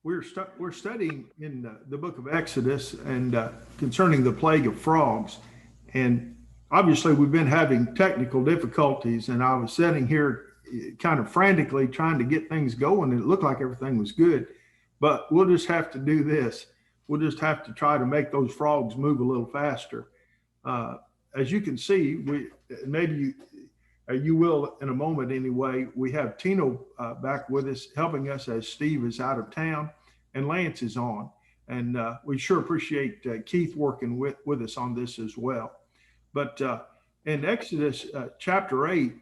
We're studying in the book of Exodus and concerning the plague of frogs, and obviously we've been having technical difficulties. And I was sitting here kind of frantically trying to get things going, and it looked like everything was good. But we'll just have to do this. We'll just have to try to make those frogs move a little faster. Uh, as you can see, we maybe you will in a moment anyway. We have Tino back with us, helping us as Steve is out of town and Lance is on. And we sure appreciate Keith working with us on this as well. But in Exodus chapter 8,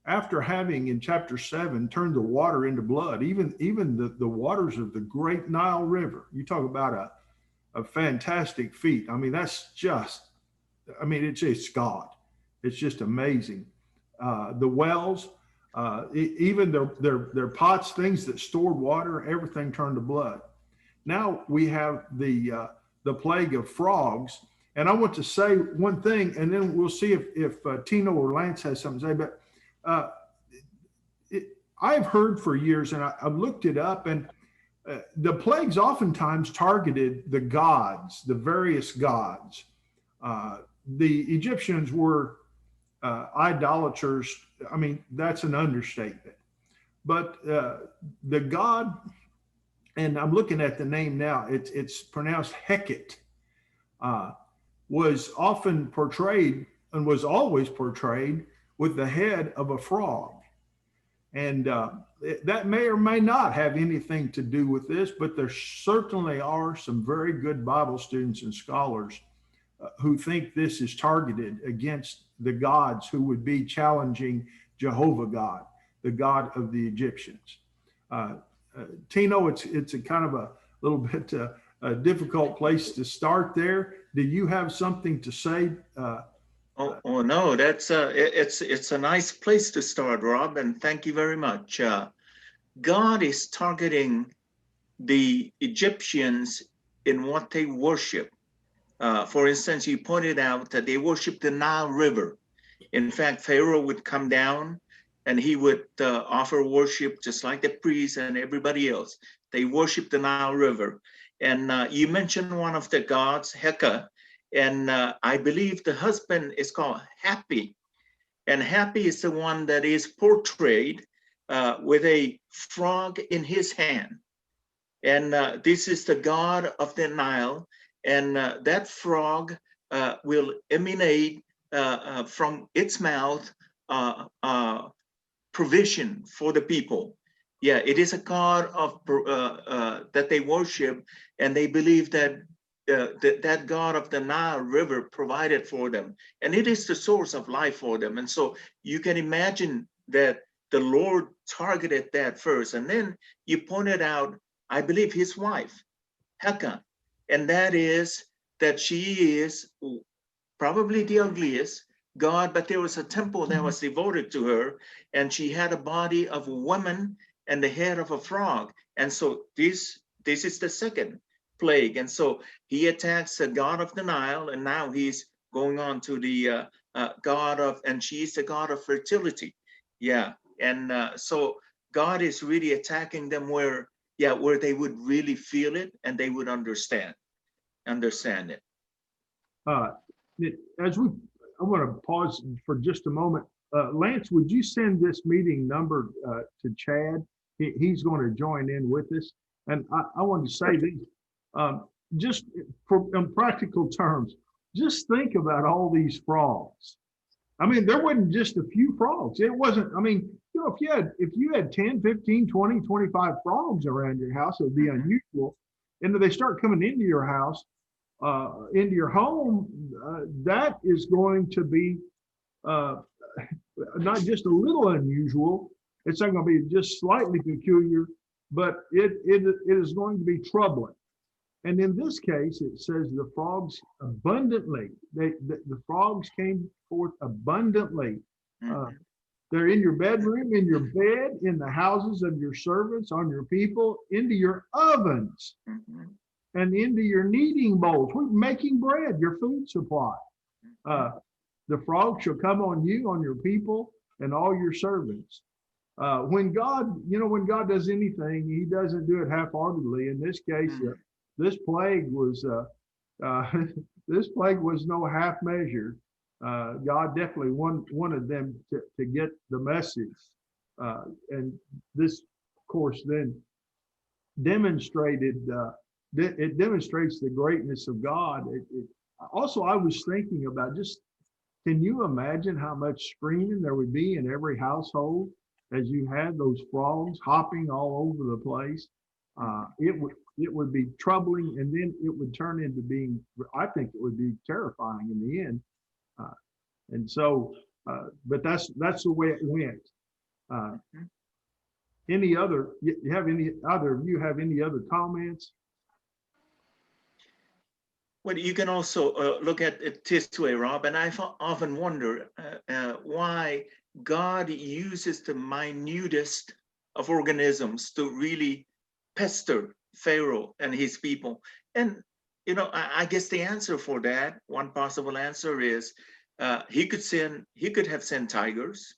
after having in chapter 7 turned the water into blood, even the waters of the great Nile River, you talk about a fantastic feat. I mean, that's just, I mean, it's God. It's just amazing. The wells, even their pots, things that stored water, everything turned to blood. Now we have the plague of frogs, and I want to say one thing, and then we'll see if Tino or Lance has something to say. But uh, I've heard for years, and I've looked it up, and the plagues oftentimes targeted the gods, the various gods. The Egyptians were idolaters. I mean, that's an understatement. But the god, and I'm looking at the name now, it's pronounced Heket, was often portrayed and was always portrayed with the head of a frog. And that may or may not have anything to do with this, but there certainly are some very good Bible students and scholars who think this is targeted against the gods who would be challenging Jehovah God, the God of the Egyptians. Tino, it's a kind of a little bit a difficult place to start there. Do you have something to say? Oh no, that's it's a nice place to start, Rob, and thank you very much. God is targeting the Egyptians in what they worship. For instance, you pointed out that they worship the Nile River. In fact, Pharaoh would come down and he would offer worship just like the priests and everybody else. They worship the Nile River. And you mentioned one of the gods, Heka, and I believe the husband is called Happy. And Happy is the one that is portrayed with a frog in his hand. And this is the god of the Nile. And that frog will emanate from its mouth provision for the people. Yeah, it is a god of that they worship, and they believe that that god of the Nile River provided for them, and it is the source of life for them. And so you can imagine that the Lord targeted that first, and then you pointed out, I believe, his wife, Heka, and that is that she is probably the ugliest god, but there was a temple that was devoted to her, and she had a body of a woman and the head of a frog. And so this is the second plague. And so he attacks the god of the Nile, and now he's going on to the god of, and she's the god of fertility. Yeah, and so God is really attacking them where they would really feel it and they would understand it. Uh, I want to pause for just a moment. Lance, would you send this meeting number to Chad? He's going to join in with us. And I want to say this, just in practical terms, just think about all these frogs. I mean, there wasn't just a few frogs. It wasn't, I mean, you know, if you had 10, 15, 20, 25 frogs around your house, it would be unusual. And if they start coming into your house, into your home, that is going to be not just a little unusual. It's not going to be just slightly peculiar, but it is going to be troubling. And in this case, it says the frogs abundantly. The frogs came forth abundantly. They're in your bedroom, in your bed, in the houses of your servants, on your people, into your ovens, and into your kneading bowls. We're making bread, your food supply. The frogs shall come on you, on your people, and all your servants. When God, when God does anything, He doesn't do it half-heartedly. In this case, Mm. this plague was this plague was no half measure. God definitely wanted them to get the message, and this, of course, then demonstrated. It demonstrates the greatness of God. Also, I was thinking about just, can you imagine how much screaming there would be in every household as you had those frogs hopping all over the place? It would be troubling, and then it would turn into being. I think it would be terrifying in the end. Uh, and so, but that's the way it went. Uh, any other? You have any other? You have any other comments? Well, you can also look at it this way, Rob, and I often wonder why God uses the minutest of organisms to really pester Pharaoh and his people. And, I guess the answer for that, one possible answer is he could have sent tigers,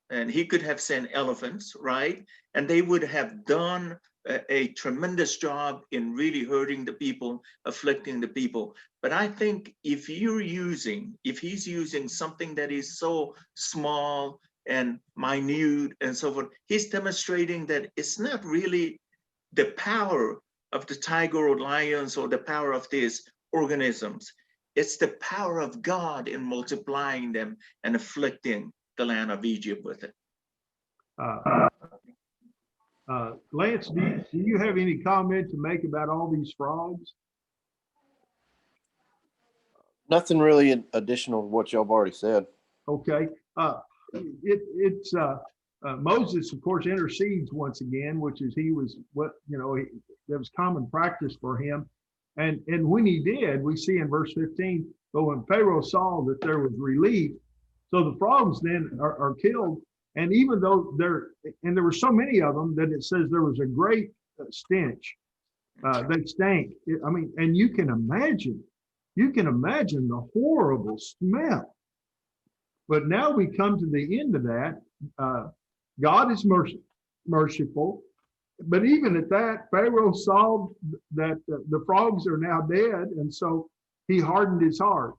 and he could have sent elephants, right? And they would have done a tremendous job in really hurting the people, afflicting the people. But I think if he's using something that is so small and minute and so forth, he's demonstrating that it's not really the power of the tiger or lions or the power of these organisms. It's the power of God in multiplying them and afflicting the land of Egypt with it. Uh, Lance, do you have any comment to make about all these frogs? Nothing really additional to what y'all have already said. Okay. It's Moses, of course, intercedes once again, which is he was what that was common practice for him, and when he did, we see in verse 15. But when Pharaoh saw that there was relief, so the frogs then are killed, and even though there were so many of them that it says there was a great stench. They stank. I mean, and you can imagine the horrible smell. But now we come to the end of that. God is merciful. But even at that, Pharaoh saw that the frogs are now dead. And so he hardened his heart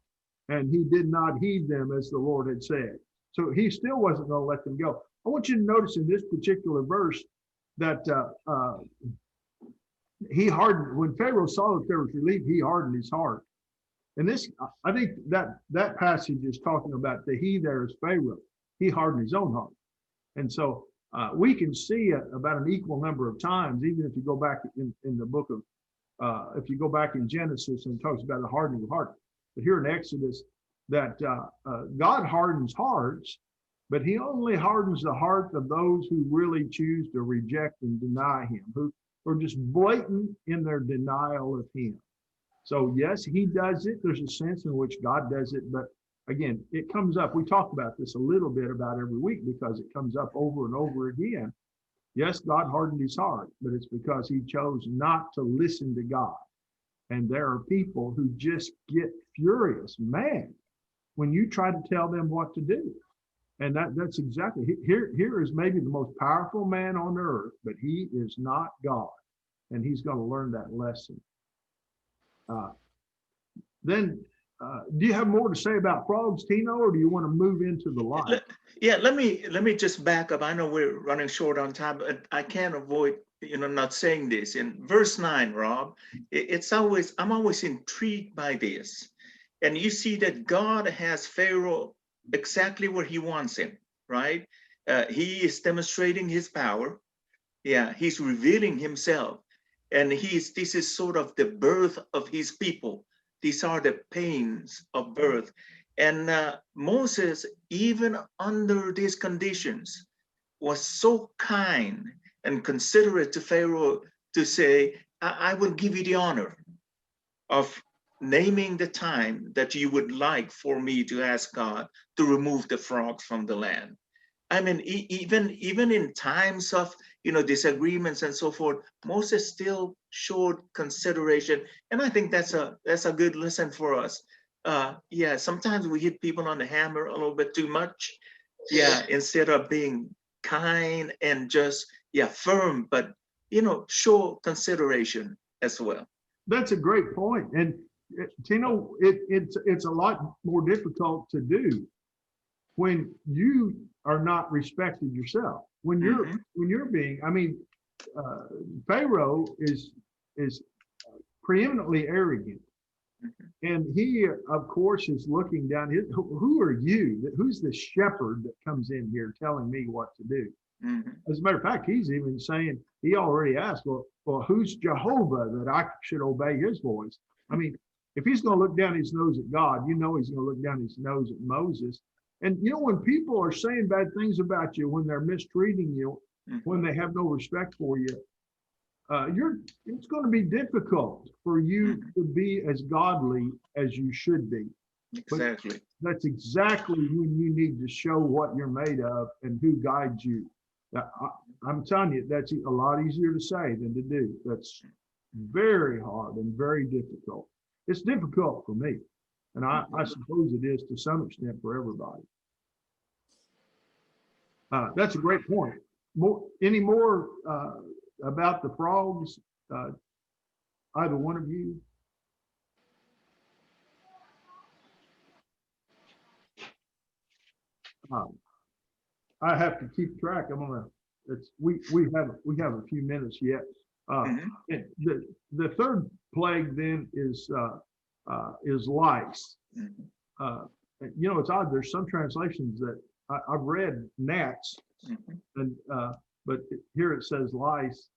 and he did not heed them as the Lord had said. So he still wasn't going to let them go. I want you to notice in this particular verse that he hardened, when Pharaoh saw that there was relief, he hardened his heart. And this, I think that passage is talking about the he there is Pharaoh. He hardened his own heart. And so we can see about an equal number of times, even if you go back in the book of, if you go back in Genesis and it talks about the hardening of heart. But here in Exodus, that God hardens hearts, but he only hardens the heart of those who really choose to reject and deny him, who are just blatant in their denial of him. So yes, he does it. There's a sense in which God does it, but again, it comes up. We talk about this a little bit about every week because it comes up over and over again. Yes, God hardened his heart, but it's because he chose not to listen to God. And there are people who just get furious, mad, when you try to tell them what to do. And that's exactly, here is maybe the most powerful man on earth, but he is not God. And he's going to learn that lesson. Then, do you have more to say about frogs, Tino, or do you want to move into the life? Yeah, let me just back up. I know we're running short on time, but I can't avoid not saying this. In verse 9, Rob, I'm always intrigued by this. And you see that God has Pharaoh exactly where he wants him, right? He is demonstrating his power. Yeah, he's revealing himself. And this is sort of the birth of his people. These are the pains of birth. And Moses, even under these conditions, was so kind and considerate to Pharaoh to say, I will give you the honor of naming the time that you would like for me to ask God to remove the frogs from the land. I mean, even in times of disagreements and so forth, Moses still showed consideration, and I think that's a good lesson for us. Yeah, sometimes we hit people on the hammer a little bit too much. Yeah, instead of being kind and just, yeah, firm, but, show consideration as well. That's a great point. And Tino, it's a lot more difficult to do when you are not respected yourself. When you're being, I mean, Pharaoh is preeminently arrogant. And he, of course, is looking down. Who are you? Who's the shepherd that comes in here telling me what to do? As a matter of fact, he's even saying, he already asked, well, who's Jehovah that I should obey his voice? I mean, if he's going to look down his nose at God, he's going to look down his nose at Moses. And when people are saying bad things about you, when they're mistreating you, when they have no respect for you, it's going to be difficult for you to be as godly as you should be. Exactly. But that's exactly when you need to show what you're made of and who guides you. I'm telling you, that's a lot easier to say than to do. That's very hard and very difficult. It's difficult for me, and I suppose it is to some extent for everybody. That's a great point. Any more about the frogs? Either one of you? I have to keep track. We have a few minutes yet. The third plague then is lice. It's odd. There's some translations that I've read gnats, and but here it says lice.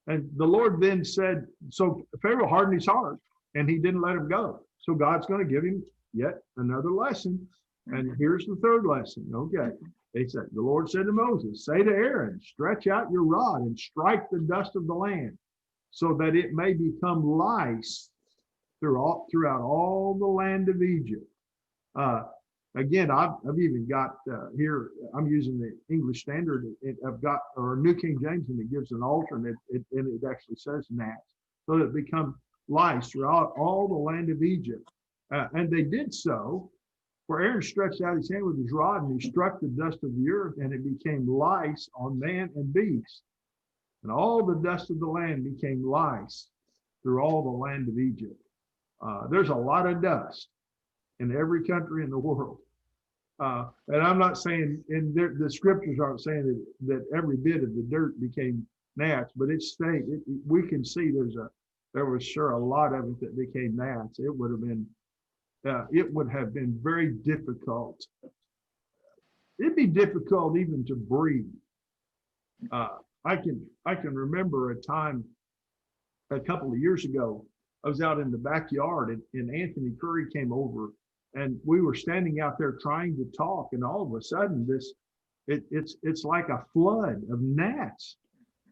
And the Lord then said, so Pharaoh hardened his heart, and he didn't let him go. So God's going to give him yet another lesson. And here's the third lesson. Okay. He said, the Lord said to Moses, say to Aaron, stretch out your rod and strike the dust of the land so that it may become lice throughout all the land of Egypt. Again, I've even got here, I'm using the English Standard. I've got, or New King James, and it gives an alternate, and it actually says gnats. So that it become lice throughout all the land of Egypt. And they did so. For Aaron stretched out his hand with his rod, and he struck the dust of the earth, and it became lice on man and beast. And all the dust of the land became lice through all the land of Egypt. There's a lot of dust in every country in the world. And I'm not saying, the scriptures aren't saying that every bit of the dirt became gnats, but it's saying, we can see there was sure a lot of it that became gnats. It would have been very difficult. It'd be difficult even to breathe. I can remember a time a couple of years ago. I was out in the backyard, and Anthony Curry came over, and we were standing out there trying to talk, and all of a sudden it's like a flood of gnats.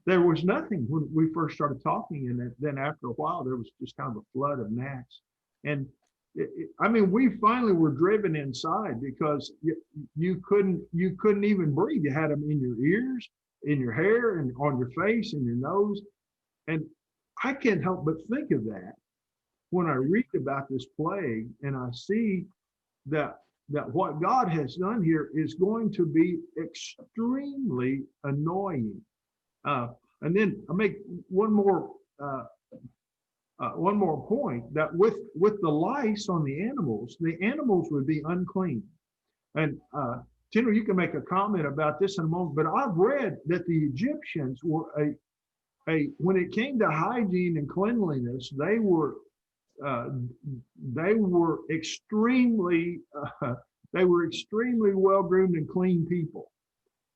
There was nothing when we first started talking, and then after a while there was just kind of a flood of gnats. And we finally were driven inside because you couldn't even breathe. You had them in your ears, in your hair, and on your face and your nose. And I can't help but think of that when I read about this plague, and I see that what God has done here is going to be extremely annoying. And then I make one more point, that with the lice on the animals would be unclean. And Tino, you can make a comment about this in a moment, but I've read that the Egyptians were when it came to hygiene and cleanliness, they were extremely well groomed and clean people.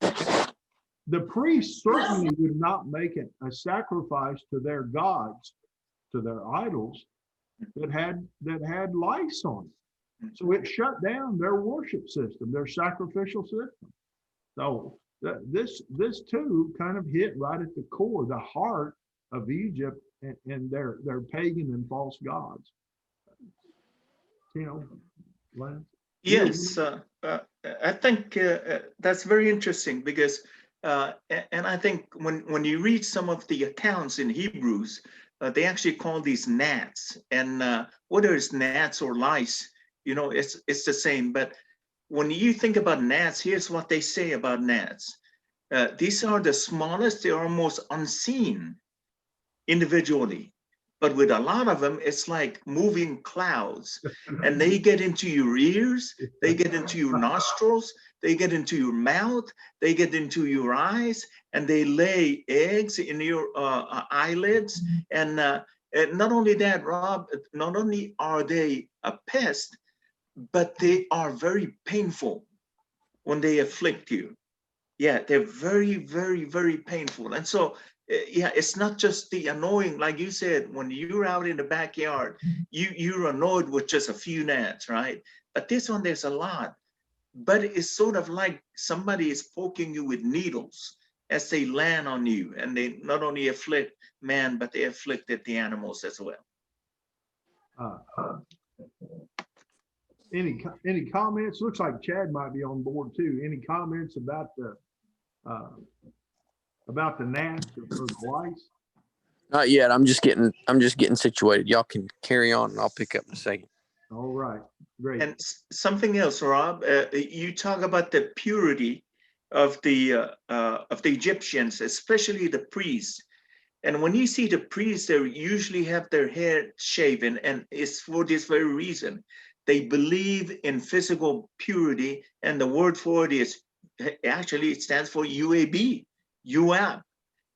The priests certainly would not make it a sacrifice to their gods, to their idols that had lice on it. So it shut down their worship system, their sacrificial system. So this too kind of hit right at the core, the heart of Egypt and their pagan and false gods. Lance? Yes, I think that's very interesting because, and I think when you read some of the accounts in Hebrews, they actually call these gnats, and whether it's gnats or lice, it's the same. But when you think about gnats, here's what they say about gnats. These are the smallest, they are almost unseen individually. But with a lot of them, it's like moving clouds. And they get into your ears, they get into your nostrils, they get into your mouth, they get into your eyes, and they lay eggs in your eyelids. And not only that, Rob, not only are they a pest, but they are very painful when they afflict you. Yeah, they're very, very, very painful. And so, yeah, it's not just the annoying, like you said, when you're out in the backyard, you're annoyed with just a few gnats, right? But this one, there's a lot. But it's sort of like somebody is poking you with needles as they land on you, and they not only afflict man, but they afflicted the animals as well. Any comments? Looks like Chad might be on board too. Any comments about the gnats or the lice? Not yet. I'm just getting situated. Y'all can carry on, and I'll pick up in a second. All right, great. And something else, Rob, you talk about the purity of the Egyptians, especially the priests. And when you see the priests, they usually have their hair shaven, and it's for this very reason. They believe in physical purity, and the word for it is, actually, it stands for UAB, UAB.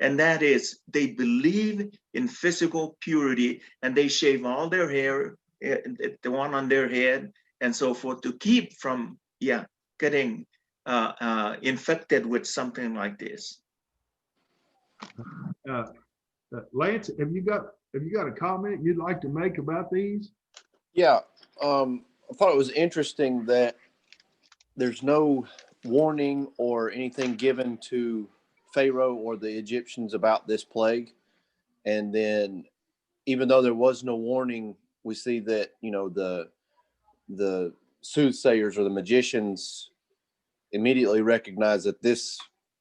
And that is, they believe in physical purity, and they shave all their hair, the one on their head, and so forth, to keep from, getting infected with something like this. Lance, have you got a comment you'd like to make about these? Yeah, I thought it was interesting that there's no warning or anything given to Pharaoh or the Egyptians about this plague. And then even though there was no warning, we see that, the soothsayers or the magicians immediately recognize that this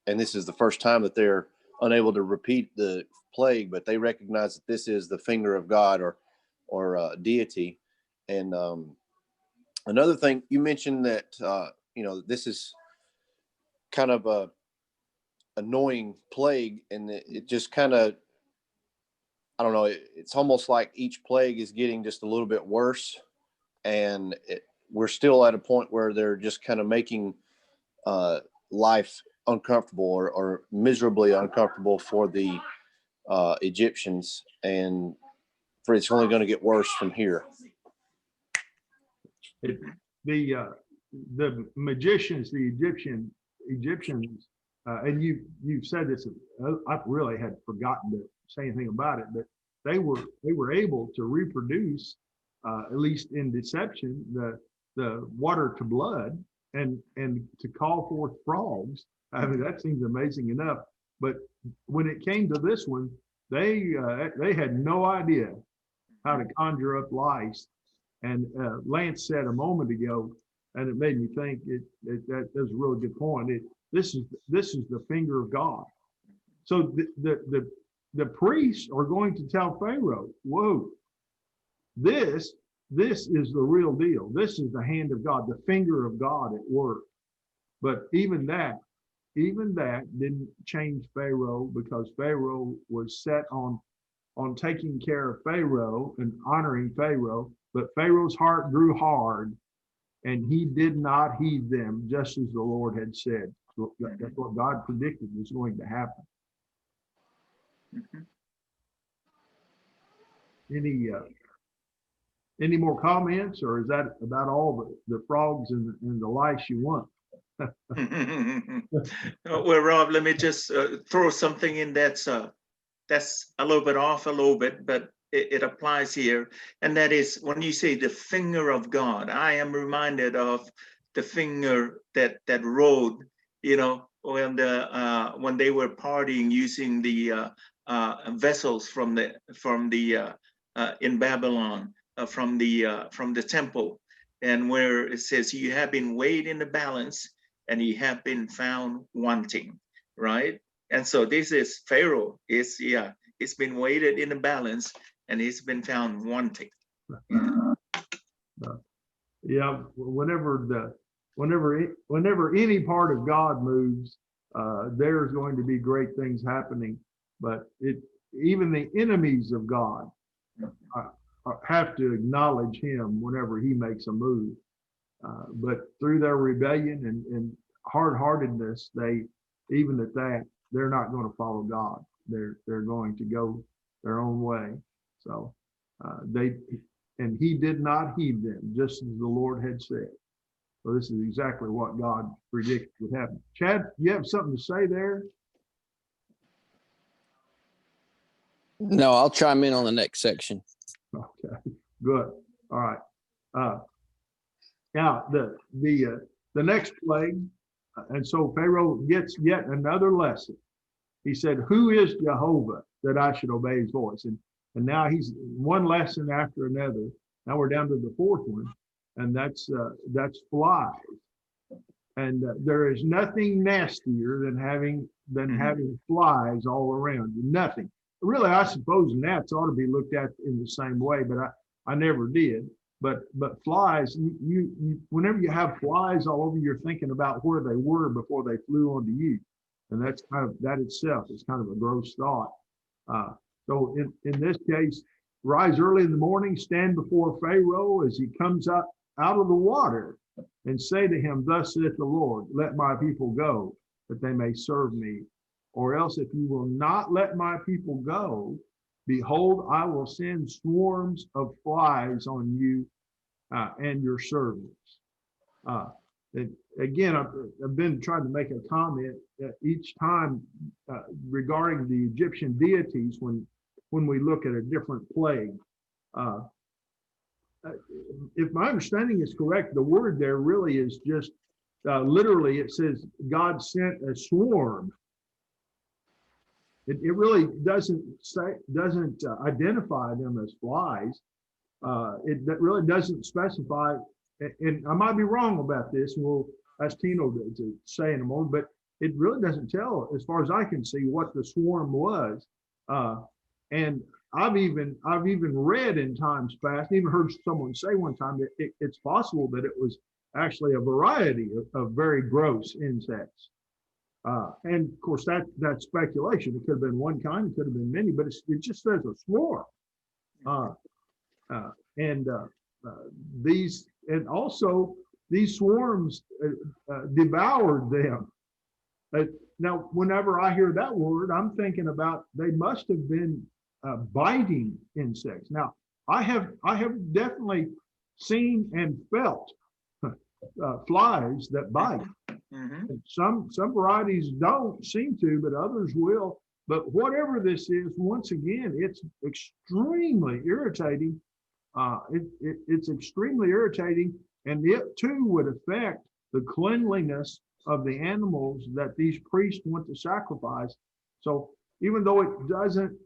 is the first time that they're unable to repeat the plague, but they recognize that this is the finger of God or deity. And another thing you mentioned that this is kind of a annoying plague, and it just kind of, I don't know, it's almost like each plague is getting just a little bit worse, and we're still at a point where they're just kind of making life uncomfortable or miserably uncomfortable for the Egyptians, and it's only going to get worse from here. The magicians, the Egyptians, and you've said this. I really had forgotten to say anything about it, but they were able to reproduce, at least in deception, the water to blood and to call forth frogs. I mean, that seems amazing enough. But when it came to this one, they had no idea how to conjure up lice. And Lance said a moment ago, and it made me think that's a really good point. This is the finger of God. So the priests are going to tell Pharaoh, "Whoa, this is the real deal. This is the hand of God, the finger of God at work." But even that didn't change Pharaoh, because Pharaoh was set on taking care of Pharaoh and honoring Pharaoh. But Pharaoh's heart grew hard, and he did not heed them, just as the Lord had said. So that's what God predicted was going to happen. Any more comments, or is that about all the frogs and the lice you want? Well, Rob, let me just throw something in that's a little bit off a little bit, but it applies here. And that is, when you say the finger of God, I am reminded of the finger that rode, when they were partying using the vessels from the in Babylon, from the temple, and where it says, "You have been weighed in the balance, and you have been found wanting," right? And so this is Pharaoh. It's been weighted in the balance, and he's been found wanting. Yeah, whenever whenever any part of God moves, there's going to be great things happening. But even the enemies of God have to acknowledge him whenever he makes a move. But through their rebellion and hard-heartedness, even at that, they're not going to follow God. They're going to go their own way. So and he did not heed them, just as the Lord had said. So this is exactly what God predicted would happen. Chad, you have something to say there? No, I'll chime in on the next section. Okay, good. All right. Now the next plague, and so Pharaoh gets yet another lesson. He said, "Who is Jehovah that I should obey his voice?" And now he's one lesson after another. Now we're down to the fourth one, and that's flies. And there is nothing nastier than having flies all around you. Nothing. Really, I suppose gnats ought to be looked at in the same way, but I never did. But flies, you whenever you have flies all over, you're thinking about where they were before they flew onto you, and that itself is kind of a gross thought. So in this case, rise early in the morning, stand before Pharaoh as he comes up out of the water, and say to him, "Thus saith the Lord, let my people go, that they may serve me. Or else if you will not let my people go, behold, I will send swarms of flies on you and your servants." Again, I've been trying to make a comment each time regarding the Egyptian deities when we look at a different plague. If my understanding is correct, the word there really is just literally, it says God sent a swarm. It really doesn't identify them as flies. That really doesn't specify, and I might be wrong about this, and we'll ask Tino to say in a moment, but it really doesn't tell, as far as I can see, what the swarm was. And I've even read in times past, even heard someone say one time that it's possible that it was actually a variety of very gross insects. And of course, that's speculation. It could have been one kind, it could have been many, but it just says a swarm. These swarms devoured them. Now, whenever I hear that word, I'm thinking about they must have been biting insects. Now, I have definitely seen and felt flies that bite. Mm-hmm. Some varieties don't seem to, but others will. But whatever this is, once again, it's extremely irritating. It's extremely irritating, and it too would affect the cleanliness of the animals that these priests want to sacrifice. So even though it doesn't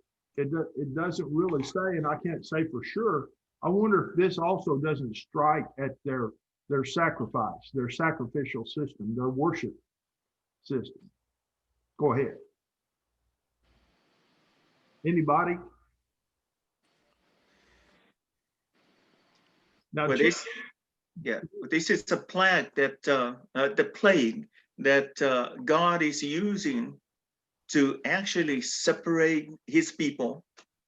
really say, and I can't say for sure, I wonder if this also doesn't strike at their sacrifice, their sacrificial system, their worship system. Go ahead. Anybody? Now, Well, this is a plague that the plague that God is using to actually separate his people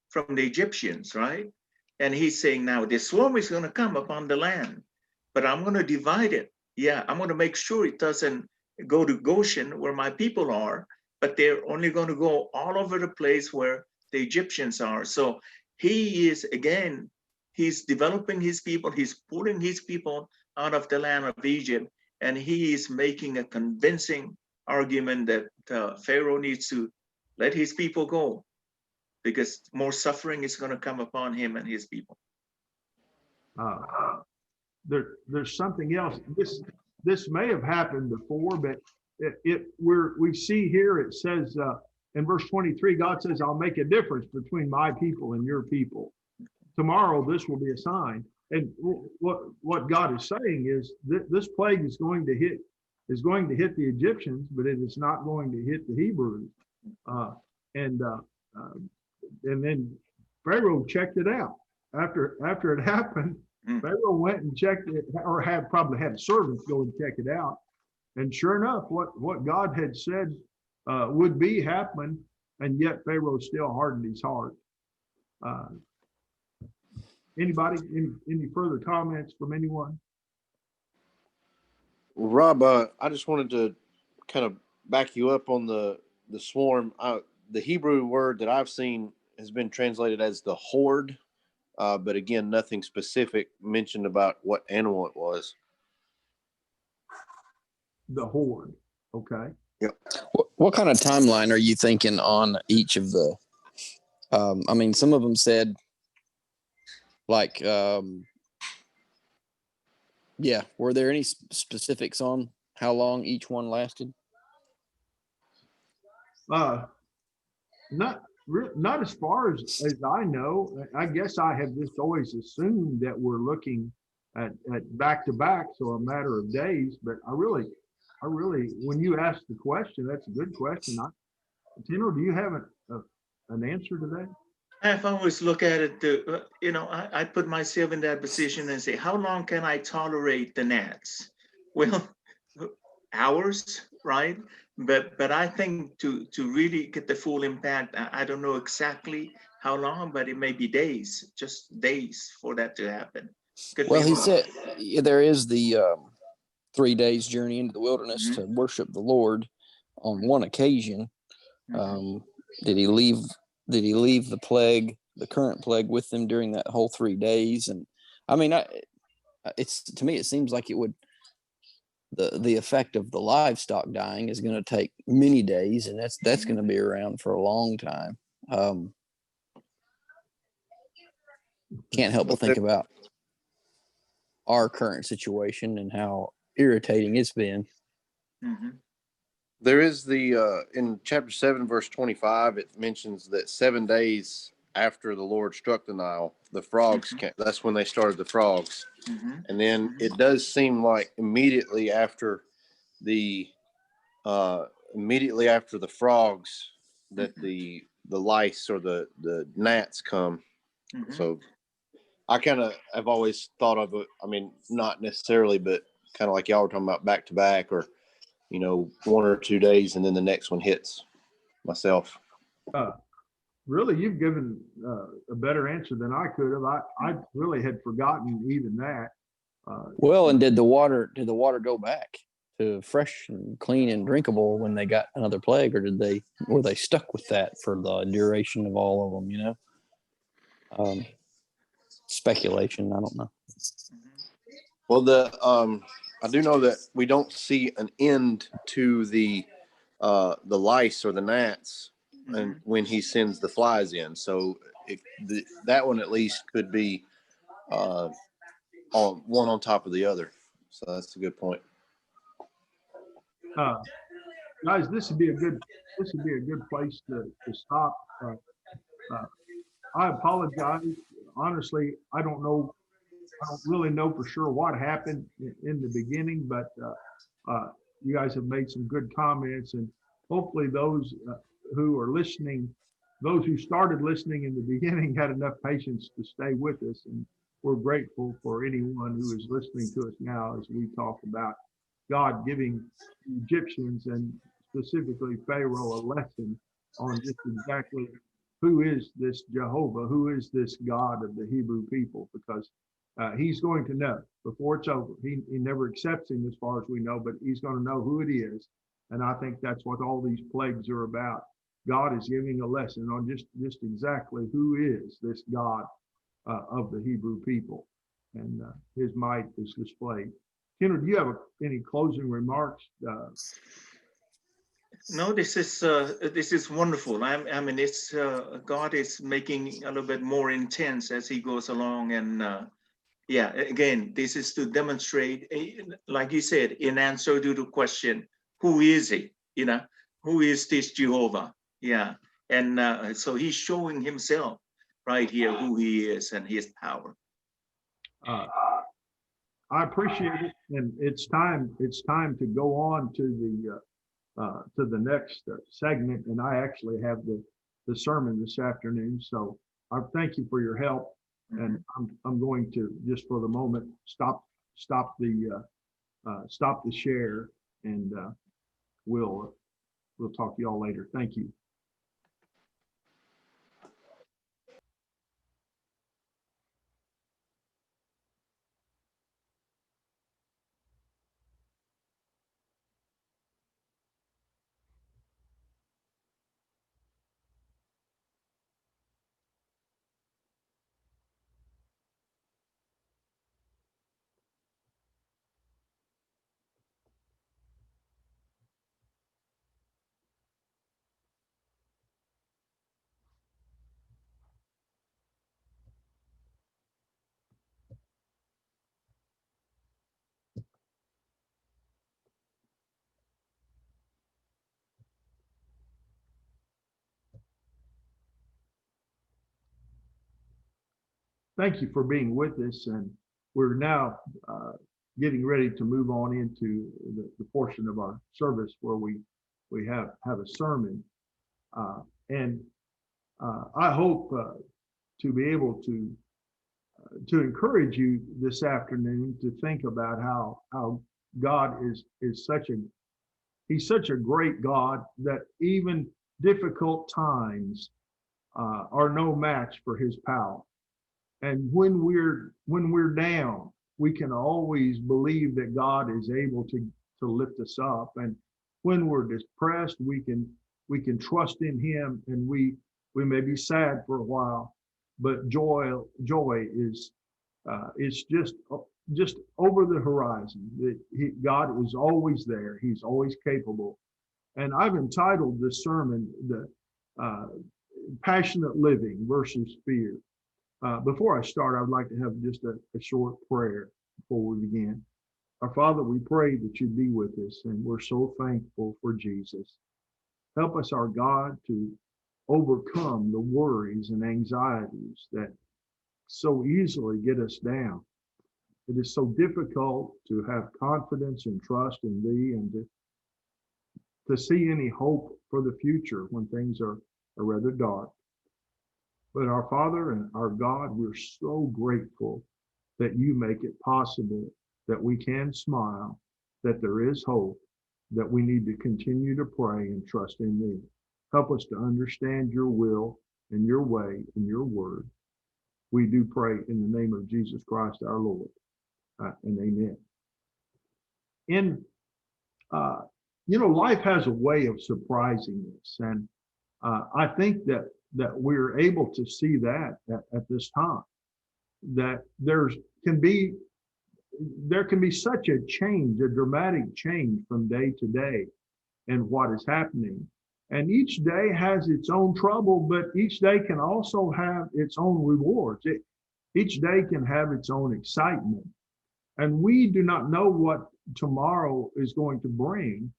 from the Egyptians, right? And he's saying, now the swarm is going to come upon the land, but I'm going to divide it. Yeah, I'm going to make sure it doesn't go to Goshen where my people are, but they're only going to go all over the place where the Egyptians are. So he is, again, he's developing his people, he's pulling his people out of the land of Egypt, and he is making a convincing argument that Pharaoh needs to let his people go because more suffering is going to come upon him and his people. There's something else. This may have happened before, but we see here it says in verse 23, God says, "I'll make a difference between my people and your people. Tomorrow this will be a sign." And what God is saying is this plague is going to hit the Egyptians, but it is not going to hit the Hebrews. And then Pharaoh checked it out after it happened. Pharaoh went and checked it, or probably had servants go and check it out. And sure enough, what God had said would be happening, and yet Pharaoh still hardened his heart. Anybody, any further comments from anyone? Rob, I just wanted to kind of back you up on the swarm. The Hebrew word that I've seen has been translated as the horde, but again, nothing specific mentioned about what animal it was. The horde. Okay. Yep. What kind of timeline are you thinking on each of the? I mean, some of them said like, yeah. Were there any specifics on how long each one lasted? Not as far as I know. I guess I have just always assumed that we're looking at back to back, so a matter of days. But I really, when you ask the question, that's a good question. Tino, do you have an answer to that? I've always looked at it, I put myself in that position and say, how long can I tolerate the gnats? Well, hours, right? But I think to really get the full impact, I don't know exactly how long, but it may be days, just days for that to happen. Well, he said there is the 3 days journey into the wilderness to worship the Lord. On one occasion, did he leave the plague, the current plague, with them during that whole 3 days? And I mean, it's, to me, it seems like it would, the effect of the livestock dying is going to take many days, and that's going to be around for a long time. Can't help but think about our current situation and how irritating it's been. There is the in chapter 7, verse 25, it mentions that 7 days after the Lord struck the Nile, the frogs came. That's when they started the frogs. And then it does seem like immediately after the frogs that the lice or the gnats come. So I kind of have always thought of it, I mean, not necessarily, but kind of like y'all were talking about back to back, or 1 or 2 days and then the next one hits myself. Really, you've given a better answer than I could have. I really had forgotten even that. Well, and did the water go back to fresh and clean and drinkable when they got another plague, or were they stuck with that for the duration of all of them? Speculation. I don't know. Well, I do know that we don't see an end to the lice or the gnats, and when he sends the flies in, so that one at least could be on one on top of the other. So that's a good point. Guys, this would be a good place to stop. I apologize. Honestly, I don't really know for sure what happened in the beginning, but you guys have made some good comments, and hopefully those who are listening, those who started listening in the beginning, had enough patience to stay with us. And we're grateful for anyone who is listening to us now as we talk about God giving Egyptians, and specifically Pharaoh, a lesson on just exactly who is this Jehovah, who is this God of the Hebrew people, because he's going to know before it's over. He never accepts him as far as we know, but he's going to know who it is. And I think that's what all these plagues are about. God is giving a lesson on just exactly who is this God of the Hebrew people, and his might is displayed. Tino, do you have any closing remarks? No, this is wonderful. I mean, it's God is making a little bit more intense as he goes along, and yeah, again, this is to demonstrate, like you said, in answer to the question, who is he? Who is this Jehovah? Yeah, and so he's showing himself right here who he is and his power. I appreciate it, and it's time to go on to the next segment, and I actually have the sermon this afternoon. So I thank you for your help. And I'm going to, just for the moment, stop the share, and we'll talk to y'all later. Thank you. Thank you for being with us, and we're now getting ready to move on into the portion of our service where we have a sermon, and I hope to be able to encourage you this afternoon to think about how God is he's such a great God that even difficult times are no match for his power. And when we're down, we can always believe that God is able to lift us up. And when we're depressed, we can trust in him, and we may be sad for a while, but joy is just over the horizon. God is always there. He's always capable. And I've entitled this sermon the passionate living versus fear. Before I start, I would like to have just a short prayer before we begin. Our Father, we pray that you be with us, and we're so thankful for Jesus. Help us, our God, to overcome the worries and anxieties that so easily get us down. It is so difficult to have confidence and trust in thee, and to see any hope for the future when things are rather dark. But our Father and our God, we're so grateful that you make it possible that we can smile, that there is hope, that we need to continue to pray and trust in thee. Help us to understand your will and your way and your word. We do pray in the name of Jesus Christ, our Lord, and amen. Life has a way of surprising us, and I think that we're able to see that at this time, that there can be such a change, a dramatic change from day to day in what is happening. And each day has its own trouble, but each day can also have its own rewards. Each day can have its own excitement. And we do not know what tomorrow is going to bring,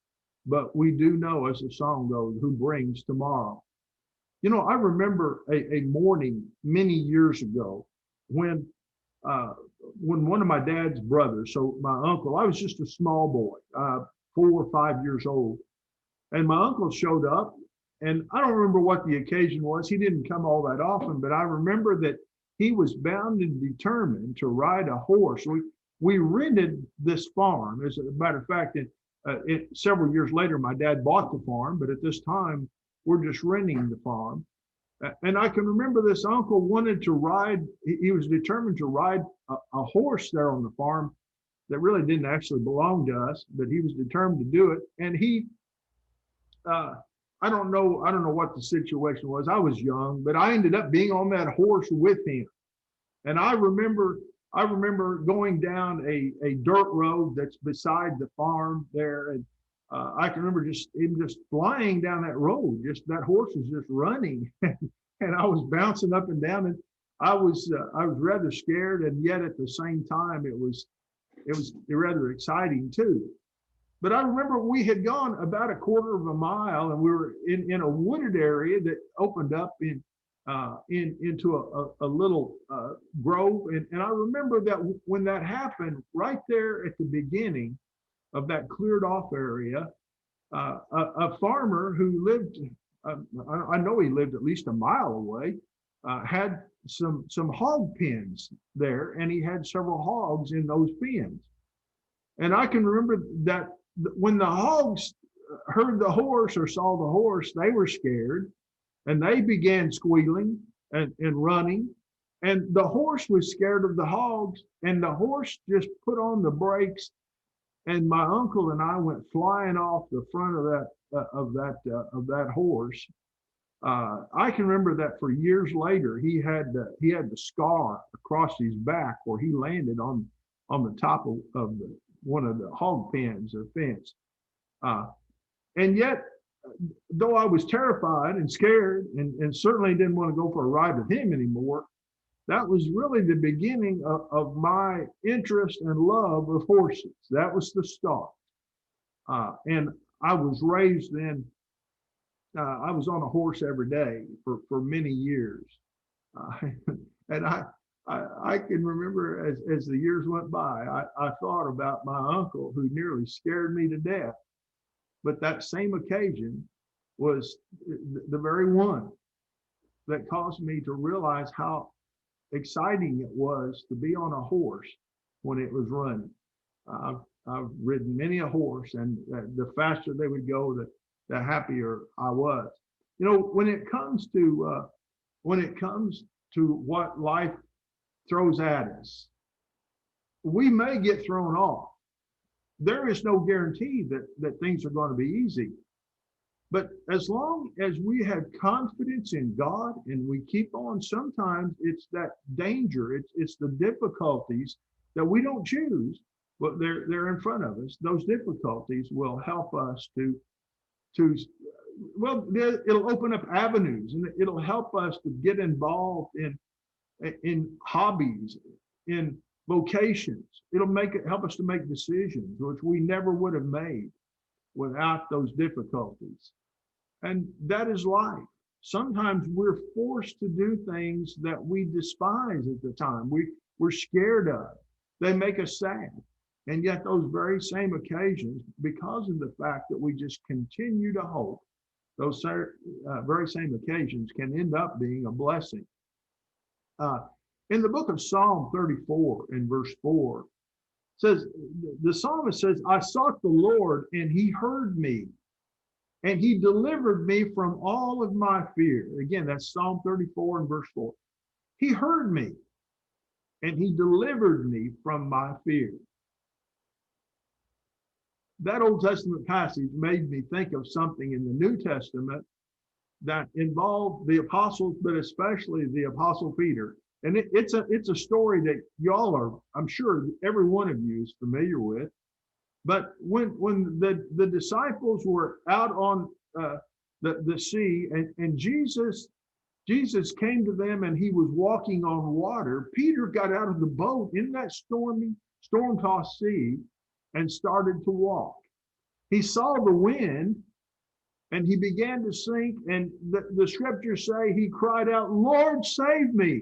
but we do know, as the song goes, who brings tomorrow. I remember a morning many years ago when one of my dad's brothers, so my uncle, I was just a small boy, 4 or 5 years old, and my uncle showed up, and I don't remember what the occasion was. He didn't come all that often, but I remember that he was bound and determined to ride a horse. We rented this farm. As a matter of fact, several years later, my dad bought the farm, but at this time, we're just renting the farm. And I can remember this uncle wanted to ride, he was determined to ride a horse there on the farm that really didn't actually belong to us, but he was determined to do it. And I don't know what the situation was. I was young, but I ended up being on that horse with him. And I remember going down a dirt road that's beside the farm there, and I can remember him just flying down that road. Just that horse was just running, and I was bouncing up and down, and I was rather scared, and yet at the same time it was rather exciting too. But I remember we had gone about a quarter of a mile, and we were in a wooded area that opened up into a little grove, and I remember that when that happened, right there at the beginning of that cleared off area, a farmer who lived, I know he lived at least a mile away, had some hog pens there, and he had several hogs in those pens. And I can remember that when the hogs heard the horse or saw the horse, they were scared and they began squealing and running. And the horse was scared of the hogs, and the horse just put on the brakes. And my uncle and I went flying off the front of that horse. I can remember that for years later, he had the scar across his back where he landed on the top of one of the hog pens or fence. And yet, though I was terrified and scared and certainly didn't want to go for a ride with him anymore, that was really the beginning of my interest and love of horses. That was the start. And I was raised in, I was on a horse every day for many years. And I can remember as the years went by, I thought about my uncle who nearly scared me to death. But that same occasion was the very one that caused me to realize how exciting it was to be on a horse when it was running. I've ridden many a horse, and the faster they would go, the happier I was. You know, when it comes to what life throws at us, we may get thrown off. There is no guarantee that things are going to be easy. But as long as we have confidence in God and we keep on, sometimes it's that danger, it's the difficulties that we don't choose, but they're in front of us. Those difficulties will help us to well, it'll open up avenues, and it'll help us to get involved in hobbies, in vocations. It'll help us to make decisions which we never would have made without those difficulties. And that is life. Sometimes we're forced to do things that we despise at the time. We're scared of. They make us sad. And yet those very same occasions, because of the fact that we just continue to hope, those very same occasions can end up being a blessing. In the book of Psalm 34 in verse 4, says, the psalmist says, I sought the Lord and he heard me and he delivered me from all of my fear. Again, that's Psalm 34 and verse 4. He heard me and he delivered me from my fear. That Old Testament passage made me think of something in the New Testament that involved the apostles, but especially the apostle Peter. And it's a story that y'all are, I'm sure every one of you is familiar with. But when the disciples were out on the sea, and Jesus came to them and he was walking on water, Peter got out of the boat in that storm-tossed sea and started to walk. He saw the wind and he began to sink, and the scriptures say he cried out, Lord, save me.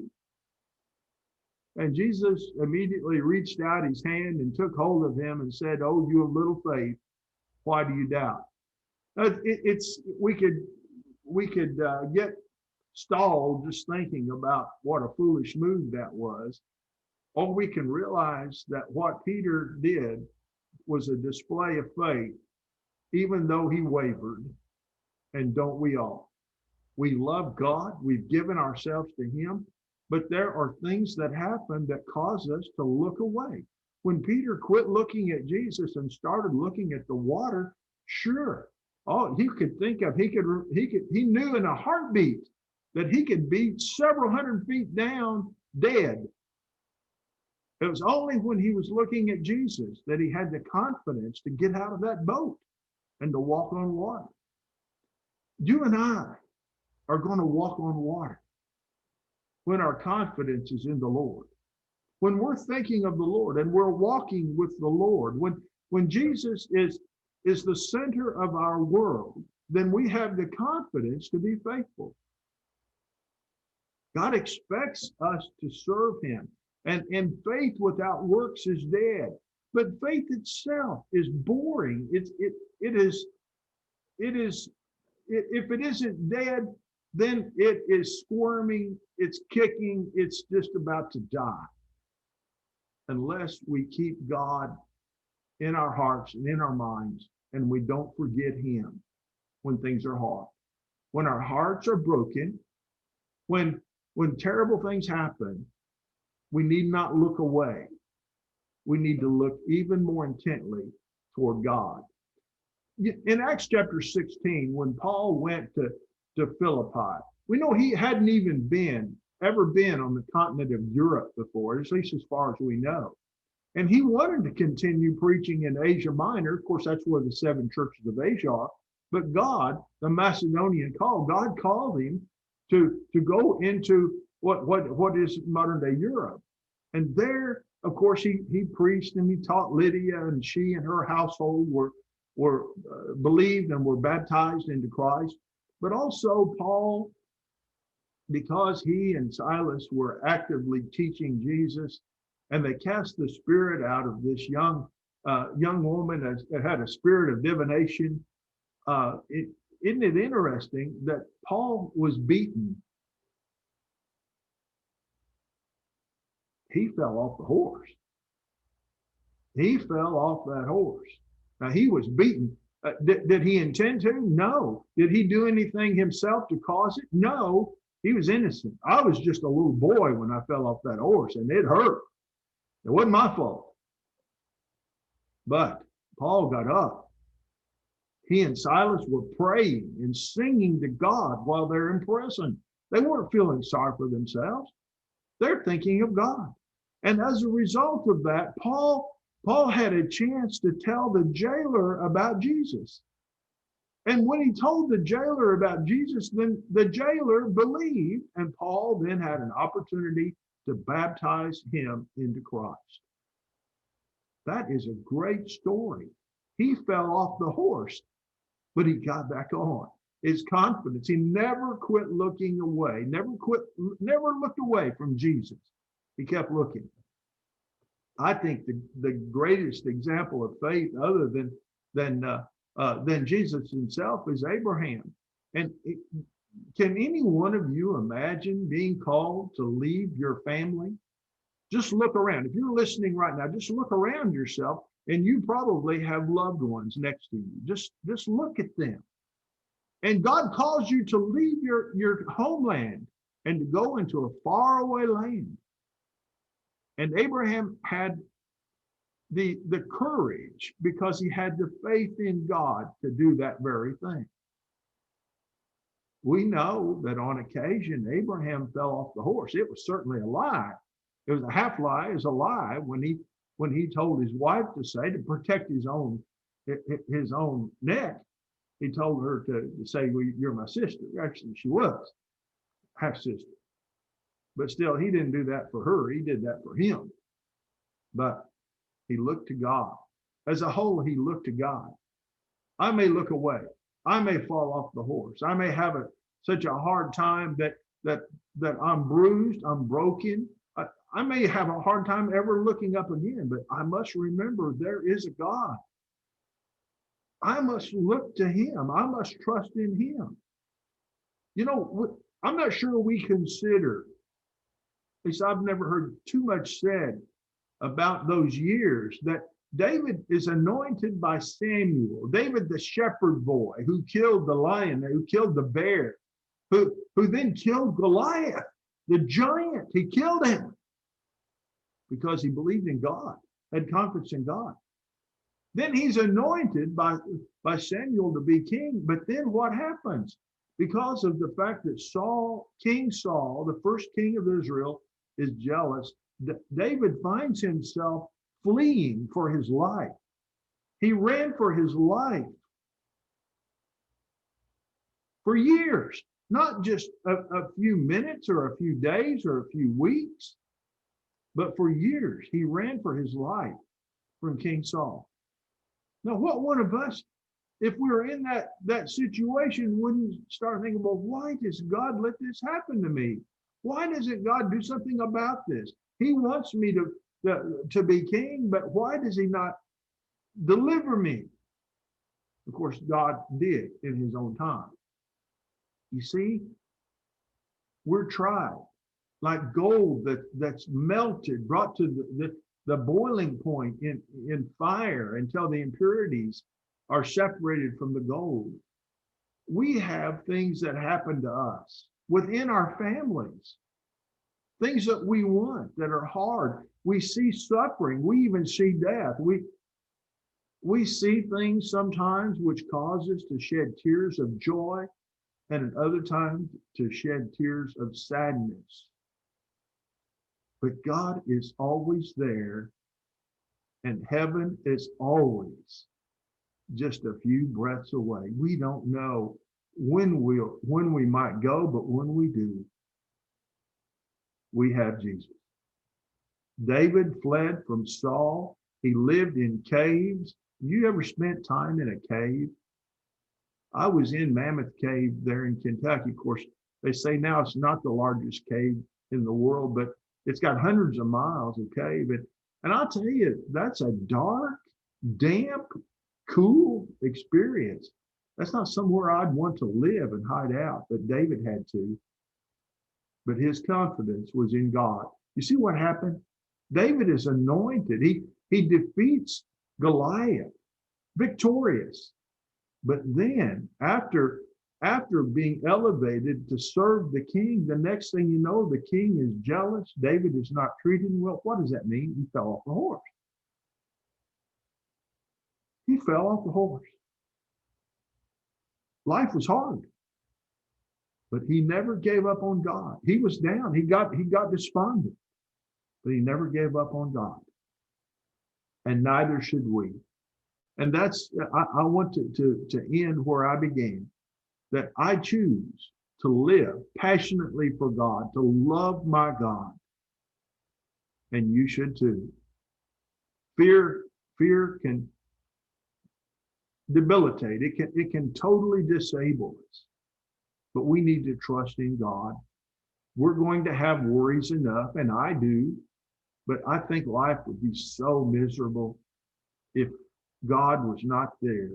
And Jesus immediately reached out his hand and took hold of him and said, oh, you of little faith, why do you doubt? We could get stalled just thinking about what a foolish move that was. Or we can realize that what Peter did was a display of faith, even though he wavered. And don't we all? We love God. We've given ourselves to him. But there are things that happen that cause us to look away. When Peter quit looking at Jesus and started looking at the water, sure, all he could think of, he knew in a heartbeat that he could be several hundred feet down dead. It was only when he was looking at Jesus that he had the confidence to get out of that boat and to walk on water. You and I are going to walk on water when our confidence is in the Lord. When we're thinking of the Lord and we're walking with the Lord, when Jesus is the center of our world, then we have the confidence to be faithful. God expects us to serve him. And faith without works is dead. But faith itself is boring. It is, if it isn't dead, then it is squirming, it's kicking, it's just about to die. Unless we keep God in our hearts and in our minds, and we don't forget him when things are hard. When our hearts are broken, when terrible things happen, we need not look away. We need to look even more intently toward God. In Acts chapter 16, when Paul went to Philippi, we know he hadn't even ever been on the continent of Europe before, at least as far as we know. And he wanted to continue preaching in Asia Minor. Of course, that's where the 7 churches of Asia are. But God, the Macedonian call, God called him to go into what is modern day Europe. And there, of course, he preached and he taught Lydia, and she and her household were believed and were baptized into Christ. But also Paul, because he and Silas were actively teaching Jesus, and they cast the spirit out of this young woman that had a spirit of divination. Isn't it interesting that Paul was beaten? He fell off the horse. He fell off that horse. Now, he was beaten. Did he intend to? No. Did he do anything himself to cause it? No. He was innocent. I was just a little boy when I fell off that horse, and it hurt. It wasn't my fault. But Paul got up. He and Silas were praying and singing to God while they're in prison. They weren't feeling sorry for themselves. They're thinking of God. And as a result of that, Paul had a chance to tell the jailer about Jesus. And when he told the jailer about Jesus, then the jailer believed, and Paul then had an opportunity to baptize him into Christ. That is a great story. He fell off the horse, but he got back on. His confidence, he never quit looking away, never looked away from Jesus. He kept looking. I think the greatest example of faith other than Jesus himself is Abraham. And can any one of you imagine being called to leave your family? Just look around. If you're listening right now, just look around yourself, and you probably have loved ones next to you. Just look at them. And God calls you to leave your homeland and to go into a faraway land. And Abraham had the courage, because he had the faith in God, to do that very thing. We know that on occasion Abraham fell off the horse. It was certainly a lie. It was a half lie. It was a lie when he told his wife to say, to protect his own neck. He told her to say, well, you're my sister. Actually, she was half sister. But still, he didn't do that for her. He did that for him. But he looked to God. As a whole, he looked to God. I may look away. I may fall off the horse. I may have such a hard time that I'm bruised, I'm broken. I may have a hard time ever looking up again, but I must remember there is a God. I must look to him. I must trust in him. You know, I'm not sure we consider, at least I've never heard too much said about those years, that David is anointed by Samuel. David, the shepherd boy who killed the lion, who killed the bear, who then killed Goliath, the giant. He killed him because he believed in God, had confidence in God. Then he's anointed by Samuel to be king. But then what happens? Because of the fact that King Saul, the first king of Israel, is jealous, David finds himself fleeing for his life. He ran for his life for years, not just a few minutes or a few days or a few weeks, but for years he ran for his life from King Saul. Now, what one of us, if we were in that situation, wouldn't start thinking, well, why does God let this happen to me? Why doesn't God do something about this? He wants me to be king, but why does he not deliver me? Of course, God did in his own time. You see, We're tried like gold that's melted, brought to the boiling point in fire until the impurities are separated from the gold. We have things that happen to us within our families, things that we want that are hard. We see suffering. We even see death. We see things sometimes which cause us to shed tears of joy, and at other times to shed tears of sadness. But God is always there, and heaven is always just a few breaths away. We don't know when we might go, but when we do, we have Jesus. David fled from Saul. He lived in caves. You ever spent time in a cave? I was in Mammoth Cave there in Kentucky. Of course, they say now it's not the largest cave in the world, but it's got hundreds of miles of cave. And I'll tell you, that's a dark, damp, cool experience. That's not somewhere I'd want to live and hide out, but David had to. But his confidence was in God. You see what happened? David is anointed. He defeats Goliath, victorious. But then after being elevated to serve the king, the next thing you know, the king is jealous. David is not treated well. What does that mean? He fell off the horse. He fell off the horse. Life was hard, but he never gave up on God. He was down. He got despondent, but he never gave up on God. And neither should we. And that's, I want to end where I began, that I choose to live passionately for God, to love my God. And you should too. Fear can debilitate. It can totally disable us. But we need to trust in God. We're going to have worries enough, and I do, but I think life would be so miserable if God was not there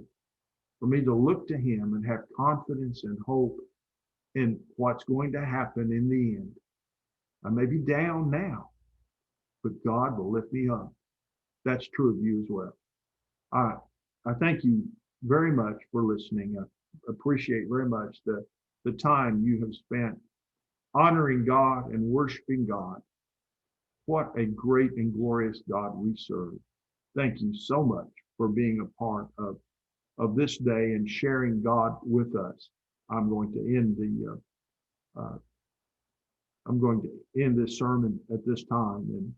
for me to look to him and have confidence and hope in what's going to happen in the end. I may be down now, but God will lift me up. That's true of you as well. I thank you very much for listening. I appreciate very much the time you have spent honoring God and worshiping God. What a great and glorious God we serve. Thank you so much for being a part of this day and sharing God with us. I'm going to end this sermon at this time, and